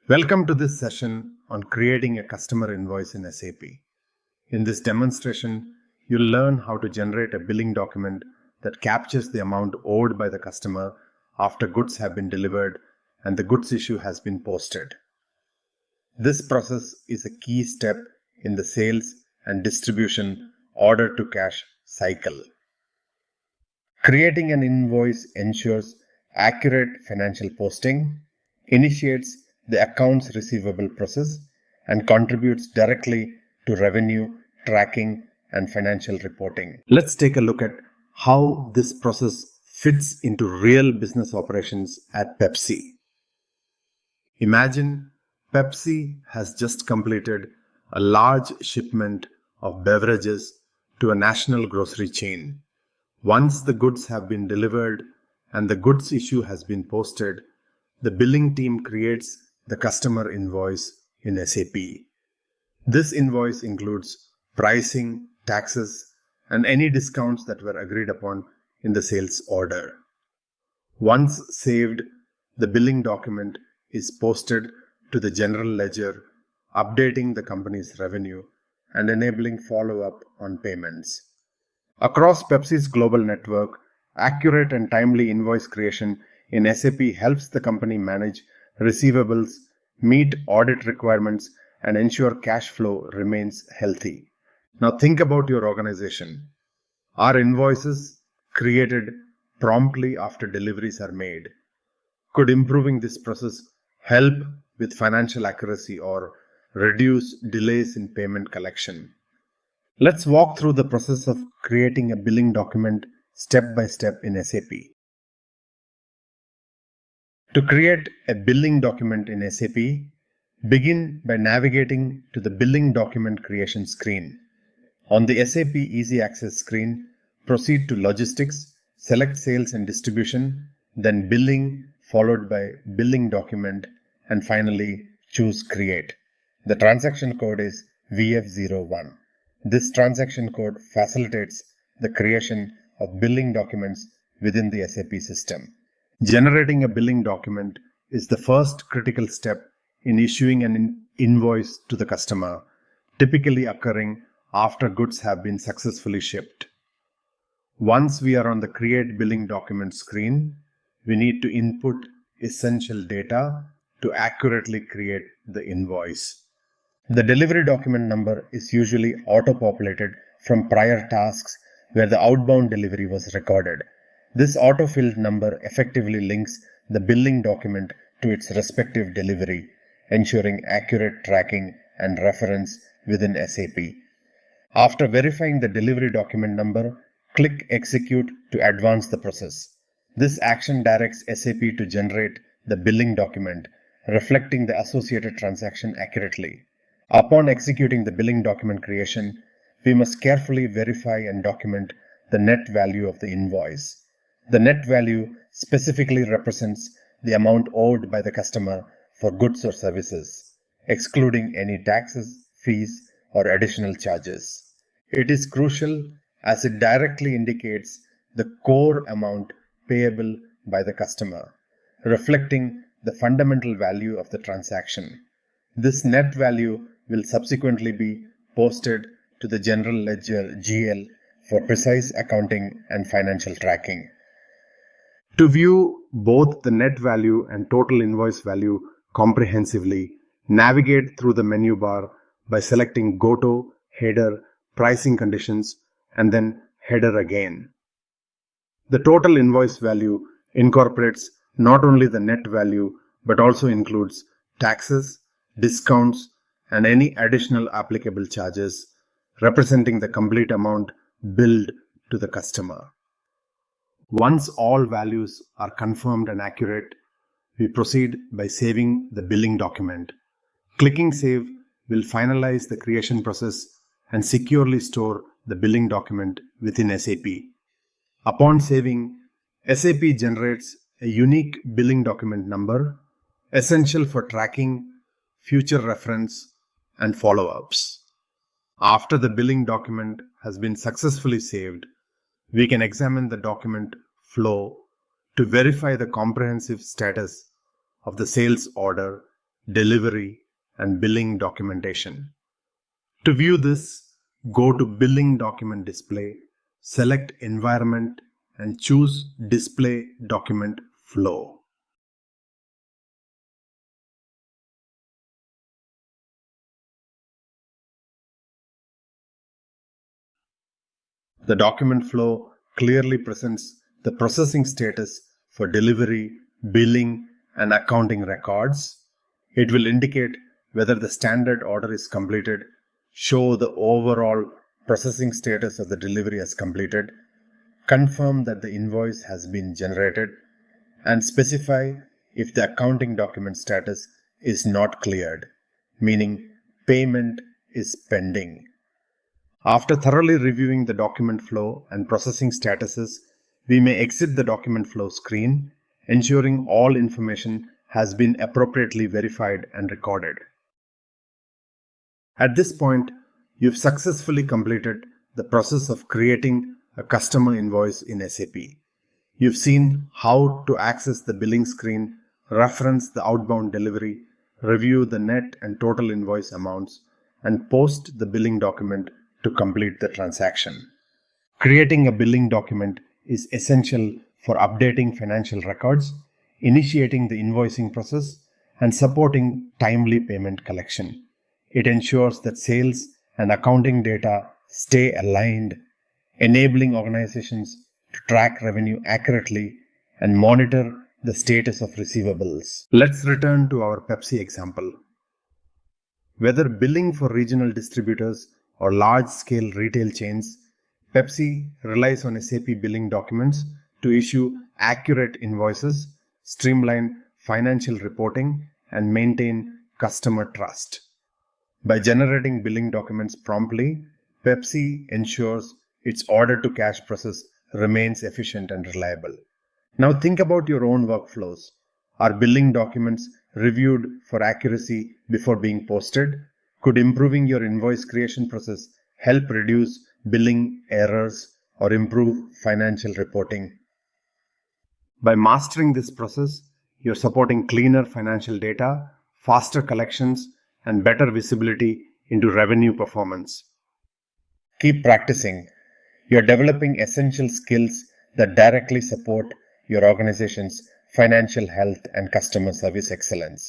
Welcome to this session on creating a customer invoice in SAP. In this demonstration, you'll learn how to generate a billing document that captures the amount owed by the customer after goods have been delivered and the goods issue has been posted. This process is a key step in the sales and distribution order to cash cycle. Creating an invoice ensures accurate financial posting, initiates the accounts receivable process, and contributes directly to revenue tracking and financial reporting. Let's take a look at how this process fits into real business operations at Pepsi. Imagine Pepsi has just completed a large shipment of beverages to a national grocery chain. Once the goods have been delivered and the goods issue has been posted, the billing team creates the customer invoice in SAP. This invoice includes pricing, taxes, and any discounts that were agreed upon in the sales order. Once saved, the billing document is posted to the general ledger, updating the company's revenue and enabling follow-up on payments. Across Pepsi's global network, accurate and timely invoice creation in SAP helps the company manage receivables, meet audit requirements, and ensure cash flow remains healthy. Now think about your organization. Are invoices created promptly after deliveries are made? Could improving this process help with financial accuracy or reduce delays in payment collection? Let's walk through the process of creating a billing document step by step in SAP. To create a billing document in SAP, begin by navigating to the billing document creation screen. On the SAP Easy Access screen, proceed to Logistics, select Sales and Distribution, then Billing, followed by Billing Document, and finally choose Create. The transaction code is VF01. This transaction code facilitates the creation of billing documents within the SAP system. Generating a billing document is the first critical step in issuing an invoice to the customer, typically occurring after goods have been successfully shipped. Once we are on the Create Billing Document screen, we need to input essential data to accurately create the invoice. The delivery document number is usually auto-populated from prior tasks where the outbound delivery was recorded. This auto-filled number effectively links the billing document to its respective delivery, ensuring accurate tracking and reference within SAP. After verifying the delivery document number, click Execute to advance the process. This action directs SAP to generate the billing document, reflecting the associated transaction accurately. Upon executing the billing document creation, we must carefully verify and document the net value of the invoice. The net value specifically represents the amount owed by the customer for goods or services, excluding any taxes, fees, or additional charges. It is crucial as it directly indicates the core amount payable by the customer, reflecting the fundamental value of the transaction. This net value will subsequently be posted to the general ledger GL for precise accounting and financial tracking. To view both the net value and total invoice value comprehensively, navigate through the menu bar by selecting Go to, Header, Pricing Conditions, and then Header again. The total invoice value incorporates not only the net value but also includes taxes, discounts, and any additional applicable charges, representing the complete amount billed to the customer. Once all values are confirmed and accurate, we proceed by saving the billing document. Clicking Save will finalize the creation process and securely store the billing document within SAP. Upon saving, SAP generates a unique billing document number, essential for tracking future reference and follow-ups. After the billing document has been successfully saved, we can examine the document flow to verify the comprehensive status of the sales order delivery, and billing documentation. To view this, go to Billing Document Display, select Environment, and choose Display Document Flow. The document flow clearly presents the processing status for delivery, billing, and accounting records. It will indicate whether the standard order is completed, show the overall processing status of the delivery as completed, confirm that the invoice has been generated, and specify if the accounting document status is not cleared, meaning payment is pending. After thoroughly reviewing the document flow and processing statuses, we may exit the document flow screen, ensuring all information has been appropriately verified and recorded. At this point, you've successfully completed the process of creating a customer invoice in SAP. You've seen how to access the billing screen, reference the outbound delivery, review the net and total invoice amounts, and post the billing document to complete the transaction. Creating a billing document is essential for updating financial records, initiating the invoicing process, and supporting timely payment collection. It ensures that sales and accounting data stay aligned, enabling organizations to track revenue accurately and monitor the status of receivables. Let's return to our Pepsi example. Whether billing for regional distributors or large-scale retail chains, Pepsi relies on SAP billing documents to issue accurate invoices, streamline financial reporting, and maintain customer trust. By generating billing documents promptly, Pepsi ensures its order-to-cash process remains efficient and reliable. Now think about your own workflows. Are billing documents reviewed for accuracy before being posted? Could improving your invoice creation process help reduce billing errors or improve financial reporting? By mastering this process, you're supporting cleaner financial data, faster collections, and better visibility into revenue performance. Keep practicing. You're developing essential skills that directly support your organization's financial health and customer service excellence.